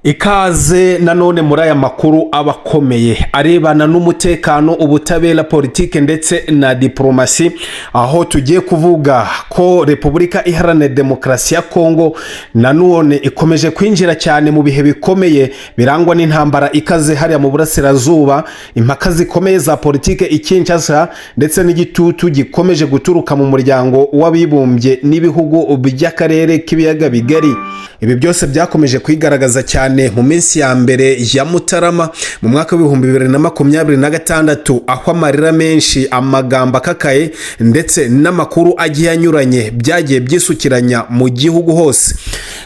Ikaze nanone muri aya makuru abakomeye arebana n'umutekano, ubutabera, politike ndetse na diplomasi, aho tugiye kuvuga ko Repubulika Iharanira Demokarasi ya Kongo nanone ikomeje kwinjira cyane mu bihe bikomeye birangwa n'intambara ikaze hariya mu burasirazuba, impaka zikomeye za politike ikinshasa ndetse n'igitutu gikomeje guturuka mu muryango w'abibumbye n'ibihugu by'akarere k'ibiyaga bigari. Ibi byose byakomeje kwigaragaza cyane mu minsi ya mbere ya Mutarama mu mwaka w'ibihumbi 2026, aho amarira menshi, amagambo akakaye ndetse n'amakuru agiye anyuranye byagiye byisukiranya mu gihugu hose.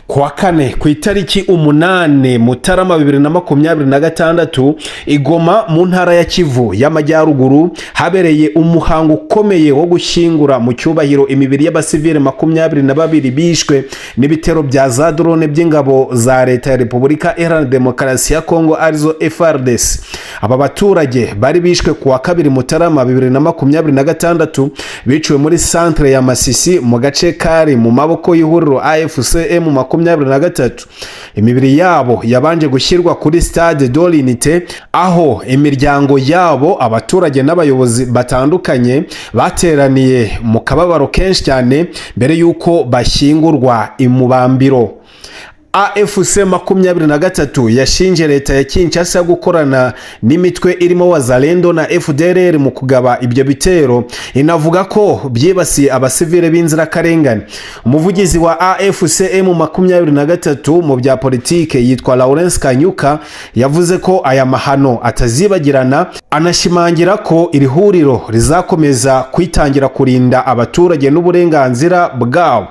Kuwa kane ku itariki 8 Mutarama 2026 Igoma mu ntara ya Kivu y'Amajyaruguru habereye umuhango ukomeye wo gushyingura mu cyubahiro imibiri y'abasivile 22 bishwe n'ibitero bya za drone by'ingabo za leta ya Repubulika Iharanira Demokarasi ya Kongo arizo FARDC. Aba baturage bari bishwe kuwa 2 Mutarama 2026 biciwe muri centre ya Masisi mu gace kari mu maboko y'ihuriro AFCM 23. Imibiri yabo yabanje gushyirwa kuri Stade de l'Unité, aho imiryango yabo, abaturage n'abayobozi batandukanye bateraniye mu kababaro kenshi cyane mbere yuko bashyingurwa imubambiro. AFC 23 yashinje leta ya Kinshasa gukorana n'imitwe irimo Wazalendo na FDLR mu kugaba ibyo bitero, inavuga ko byibasiye abasivile b'inzirakarengane. Umuvugizi wa AFC M23 mu bya politike yitwa Lawrence Kanyuka yavuze ko aya mahano atazibagirana, anashimangira ko iri huriro rizakomeza kwitangira kurinda abaturage n'uburenganzira bwabo.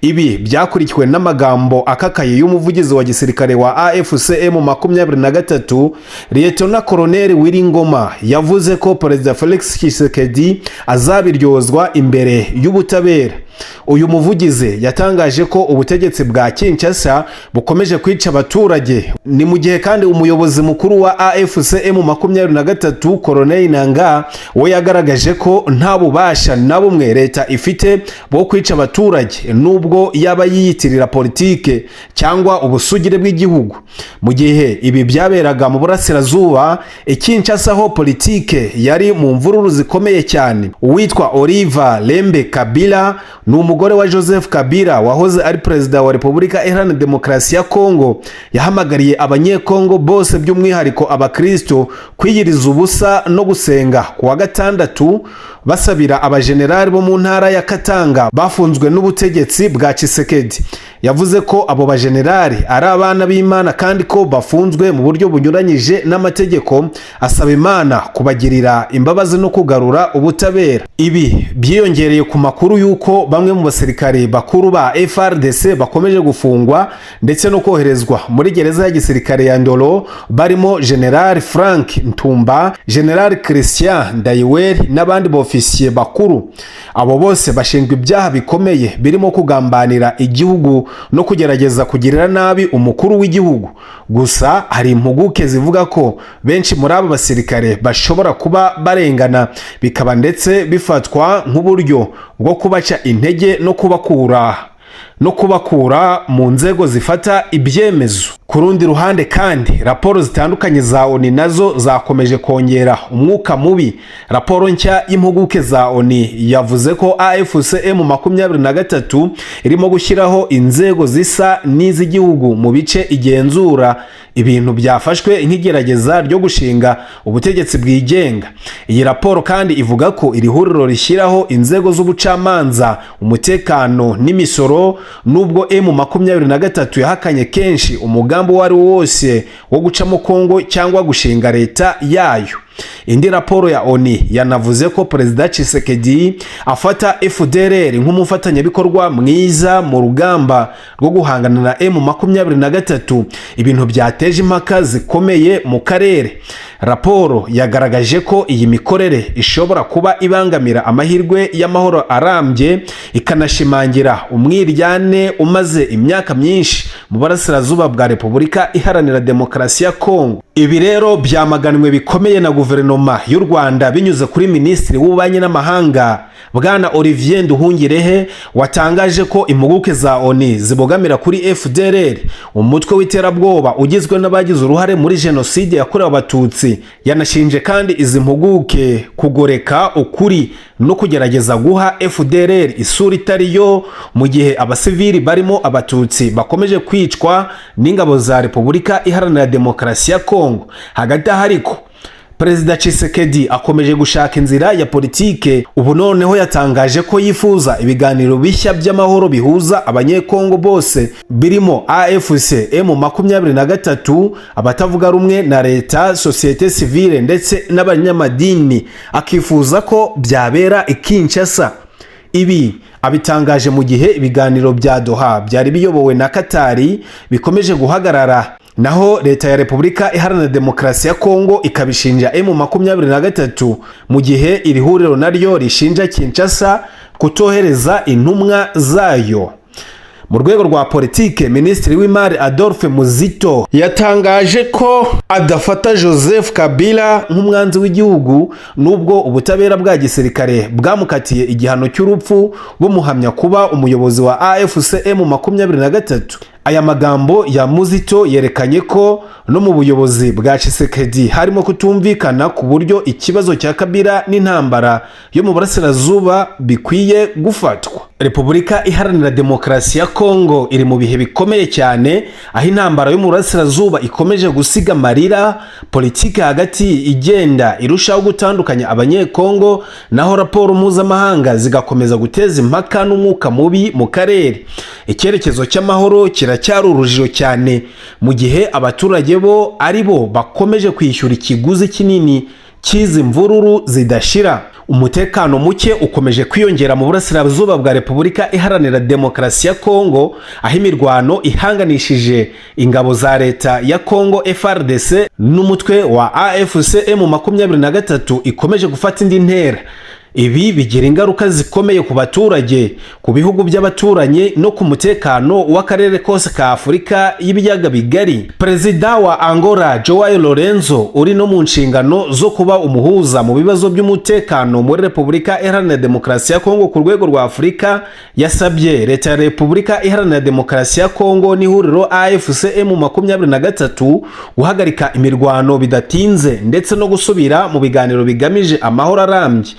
Ibi byakurikiwe n'amagambo akakaye y'umuvugizi wa gisirikare wa AFC M23 Lieutenant Colonel Wiringoma, yavuze ko Perezida Felix Tshisekedi azabiryozwa imbere y'ubutabera. Uyu muvugizi yatangaje ko ubutegetsi bwa Kinshasa bukomeje kwica abaturage. Ni mu gihe kandi umuyobozi mukuru wa AFC M23 Colonel Nanga we yagaragaje ko nta bubasha na bumwe leta ifite bwo kwica abaturage, nubwo yaba yiyitirira politike cyangwa ubusugire bw'igihugu. Mu gihe ibi byaberaga mu burasirazuba Kinshasa, ho politike yari mu mvururu zikomeye cyane. Uwitwa Oliva Lembe Kabila ni umugore wa Joseph Kabila wahoze ari perezida wa Repubulika Iharanira Demokarasi ya Kongo. Yahamagariye abanyekongo bose by'umwihariko abakristo kwiyiriza ubusa no gusenga kuwa gatandatu, basabira abajenerali bo mu ntara ya Katanga bafunzwe n'ubutegetsi bwa Tshisekedi. Yavuze ko abo bajenerali ari abana b'Imana kandi ko bafunzwe mu buryo bunyuranyije n'amategeko, asaba Imana kubagirira imbabazi no kugarura ubutabera. Ibi byiyongereye ku makuru yuko bamwe mu basirikare bakuru ba FARDC bakomeje gufungwa ndetse no koherezwa muri gereza ya gisirikare ya Ndolo, barimo General Frank Ntumba, General Christian Ndayiweri n'abandi bofisiye bakuru. Abo bose bashinjwa ibyaha bikomeye birimo kugambanira igihugu no kugerageza kugirira nabi umukuru w'igihugu. Gusa hari impuguke zivuga ko benshi muri abo basirikare bashobora kuba barengana, bikaba ndetse bifatwa nk'uburyo bwo kubaca intege no kubakura mu nzego zifata ibyemezo. Ku rundi ruhande kandi raporo zitandukanye za ONU nazo zakomeje kongera umwuka mubi. Raporo nshya y'impuguke za ONU yavuze ko AFC M23 irimo gushyiraho inzego zisa n'iz'igihugu mu bice igenzura, ibintu byafashwe nk'igerageza ryo gushinga ubutegetsi bwigenga. Iyi raporo kandi ivuga ko iri huriro rishyiraho inzego z'ubucamanza, umutekano n'imisoro, nubwo M23 yahakanye kenshi umugambi wari wose wo gucamo Kongo cyangwa gushinga leta yayo. Indi raporo ya ONU yanavuze ko Perezida Tshisekedi afata FDLR nk'umufatanyabikorwa mwiza mu rugamba rwo guhangana na M23, ibintu byateje impaka zikomeye mu karere. Raporo yagaragaje ko iyi mikorere ishobora kuba ibangamira amahirwe y'amahoro arambye, ikanashimangira umwiryane umaze imyaka myinshi mu burasirazuba bwa Repubulika Iharanira Demokarasi ya Kongo. Ibi rero byamaganwe bikomeye na guverinoma y'u Rwanda binyuze kuri Minisitiri w'Ububanyi n'Amahanga Bwana Olivier Nduhungirehe watangaje ko impuguke za ONU zibogamira kuri FDLR, umutwe w'iterabwoba ugizwe n'abagize uruhare muri jenoside yakorewe Abatutsi. Yanashinje kandi izi mpuguke kugoreka ukuri no kugerageza guha FDLR isura itariyo mu gihe abasivili barimo Abatutsi bakomeje kwicwa n'ingabo za Repubulika Iharanira Demokarasi ya Kongo. Hagati aho ariko Perezida Tshisekedi akomeje gushaka inzira ya politike. Ubu noneho yatangaje ko yifuza ibiganiro bishya by'amahoro bihuza abanyekongo bose birimo AFC, M23, abatavuga rumwe na leta, societe civile ndetse n'abanyamadini. Akifuza ko byabera i Kinshasa. Ibi abitangaje mu gihe ibiganiro bya Doha byari biyobowe na Katari bikomeje guhagarara, naho leta ya Repubulika Iharanira Demokarasi ya Kongo ikabishinja M23 mu gihe iri huriro naryo rishinja Kinshasa kutohereza intumwa zayo. Mu rwego rwa politike, Minisitiri w'Imari Adolphe Muzito yatangaje ko adafata Joseph Kabila nk'umwanzi w'igihugu, nubwo ubutabera bwa gisirikare bwamukatiye igihano cy'urupfu bumuhamya kuba umuyobozi wa AFC M23. Aya magambo ya Muzito yerekanye ko no mu buyobozi bwa Tshisekedi harimo kutumvikana ku buryo ikibazo cya Kabila n'intambara yo mu burasirazuba bikwiye gufatwa. Repubulika Iharanira Demokarasi ya Kongo iri mu bihe bikomeye cyane, aho intambara yo mu burasirazuba ikomeje gusiga amarira, politike hagati igenda irushaho gutandukanya abanyekongo, naho raporo mpuzamahanga zigakomeza guteza impaka n'umwuka mubi mu karere. Icyerekezo cy'amahoro kiracyari urujijo cyane, mu gihe abaturage bo ari bo bakomeje kwishyura ikiguzi kinini cy'izi mvururu zidashira. Umutekano muke ukomeje kwiyongera mu burasirazuba bwa Repubulika Iharanira Demokarasi ya Kongo, aho imirwano ihanganishije ingabo za leta ya Kongo FARDC n'umutwe wa AFC M23 ikomeje gufata indi ntera. Ibi bigira ingaruka zikomeye ku baturage, ku bihugu by'abaturanyi no ku mutekano w'akarere kose ka Afurika y'ibiyaga bigari. Perezida wa Angola Joao Lorenzo uri no mu nshingano zo kuba umuhuza mu bibazo by'umutekano muri Repubulika Iharanira Demokarasi ya Kongo ku rwego rwa Afurika, yasabye leta ya Repubulika Iharanira Demokarasi ya Kongo n'ihuriro AFC M23 guhagarika imirwano bidatinze ndetse no gusubira mu biganiro bigamije amahoro arambye.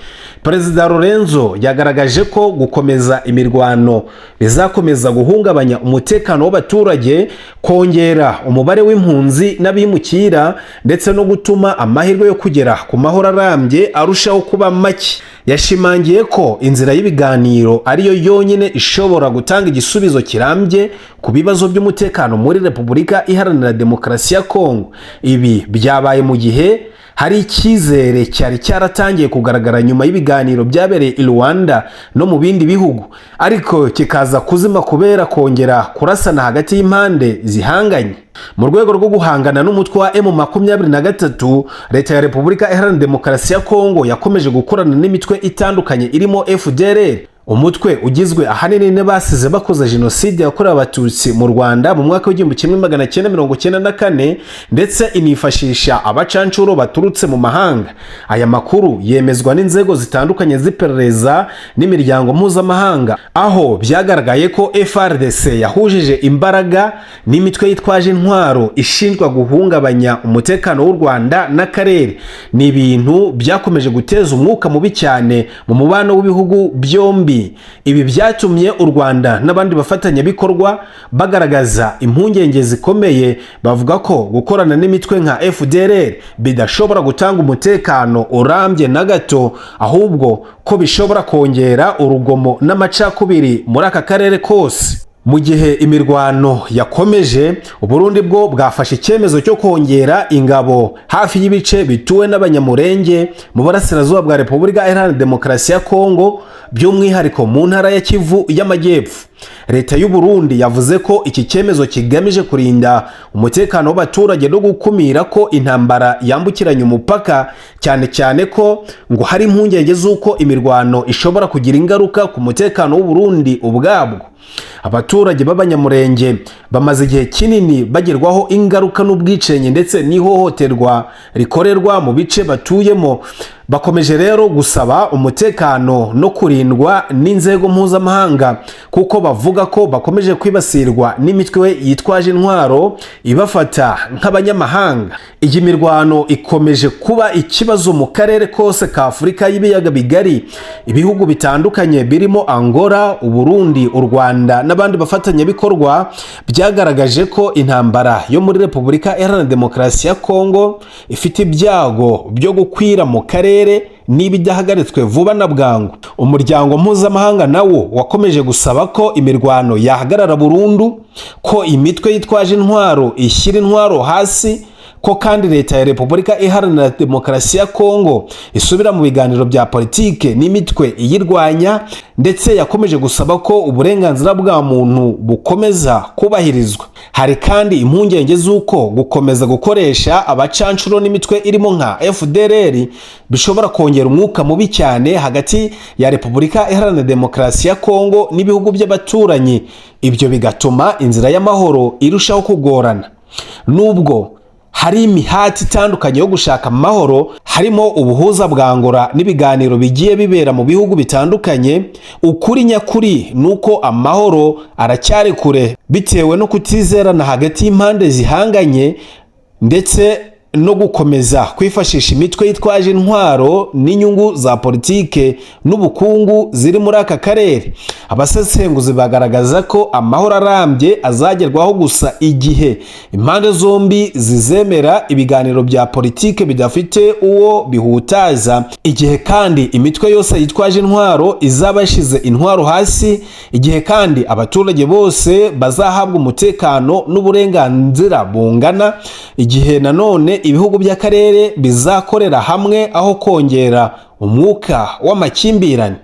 Perezida Lorenzo yagaragaje ko gukomeza imirwano bizakomeza guhungabanya umutekano w'abaturage, kongera umubare w'impunzi n'abimukira ndetse no gutuma amahirwe yo kugera ku mahoro arambye arushaho kuba make. Yashimangiye ko inzira y'ibiganiro ariyo yonyine ishobora gutanga igisubizo kirambye ku bibazo by'umutekano muri Repubulika Iharanira Demokarasi ya Kongo. Ibi byabaye mu gihe hari icyizere cyari cyaratangiye kugaragara nyuma y'ibiganiro byabereye i Rwanda no mu bindi bihugu, ariko kikaza kuzima kubera kongera kurasana hagati y'impande zihanganye. Mu rwego rwo guhangana n'umutwe wa M23, leta ya Repubulika Iharanira Demokarasi ya Kongo yakomeje gukorana n'imitwe itandukanye irimo FDLR, umutwe ugizwe ahanini n'abasize bakoze jenoside yakorewe Abatutsi mu Rwanda mu mwaka w'1994, ndetse inifashisha abacancuro baturutse mu mahanga. Aya makuru yemezwa n'inzego zitandukanye z'iperereza n'imiryango mpuzamahanga, aho byagaragaye ko FARDC yahujije imbaraga n'imitwe yitwaje intwaro ishinjwa guhungabanya umutekano w'u Rwanda n'akarere. Ni ibintu byakomeje guteza umwuka mubi cyane mu mubano w'ibihugu byombi. Ibi byatumye u Rwanda n'abandi bafatanyabikorwa bagaragaza impungenge zikomeye, bavuga ko gukorana n'imitwe nka FDLR bidashobora gutanga umutekano urambye na gato, ahubwo ko bishobora kongera urugomo n'amacakubiri muri aka karere kose. Mu gihe imirwano yakomeje, Uburundi bwo bwafashe icyemezo cyo kongera ingabo hafi y'ibice bituwe n'abanyamurenge mu burasirazuba bwa Repubulika Iharanira Demokarasi ya Kongo, by'umwihariko mu ntara ya Kivu y'Amajyepfo. Leta y'u Burundi yavuze ko iki cyemezo kigamije kurinda umutekano w'abaturage no gukumira ko intambara yambukiranya umupaka, cyane cyane ko ngo hari impungenge z'uko imirwano ishobora kugira ingaruka ku mutekano w'u Burundi ubwabwo. Abaturage b'Abanyamulenge bamaze igihe kinini bagerwaho ingaruka n'ubwicanyi ndetse n'ihohoterwa rikorerwa mu bice batuyemo. Bakomeje rero gusaba umutekano no kurindwa n'inzego mpuzamahanga kuko bavuga ko bakomeje kwibasirwa n'imitwe yitwaje intwaro ibafata nk'abanyamahanga. Iyi mirwano ikomeje kuba ikibazo mu karere kose ka Afurika y'ibiyaga bigari. Ibihugu bitandukanye birimo Angola, Uburundi, u Rwanda n'abandi bafatanyabikorwa byagaragaje ko intambara yo muri Repubulika Iharanira Demokarasi ya Kongo ifite ibyago byo gukwira mu karere niba idahagaritswe vuba na bwangu. Umuryango mpuzamahanga nawo wakomeje gusaba ko imirwano yahagarara burundu, ko imitwe yitwaje intwaro ishyira intwaro hasi, ko kandi leta ya Repubulika Iharanira Demokarasi ya Kongo isubira mu biganiro bya politike n'imitwe iyirwanya, ndetse yakomeje gusaba ko uburenganzira bwa muntu bukomeza kubahirizwa. Hari kandi impungenge z'uko gukomeza gukoresha abacancuro n'imitwe irimo nka FDLR bishobora kongera umwuka mubi cyane hagati ya Repubulika Iharanira Demokarasi ya Kongo n'ibihugu by'abaturanyi. Ibyo bigatuma inzira y'amahoro irushaho kugorana. Nubwo hari imihati itandukanye yo gushaka amahoro, harimo ubuhuza bwa Angola n'ibiganiro bigiye bibera mu bihugu bitandukanye, ukuri nyakuri nuko amahoro aracyari kure bitewe no kutizerana hagati y'impande zihanganye ndetse no gukomeza kwifashisha imitwe yitwaje intwaro n'inyungu za politike n'ubukungu ziri muri aka karere. Abasesenguzi bagaragaza ko amahoro arambye azagerwaho gusa igihe impande zombi zizemera ibiganiro bya politike bidafite uwo bihutaza, igihe kandi imitwe yose yitwaje intwaro izaba yashyize intwaro hasi, igihe kandi abaturage bose bazahabwa umutekano n'uburenganzira bungana, igihe nanone ibihugu by'akarere bizakorera hamwe aho kongera umwuka w'amakimbirane.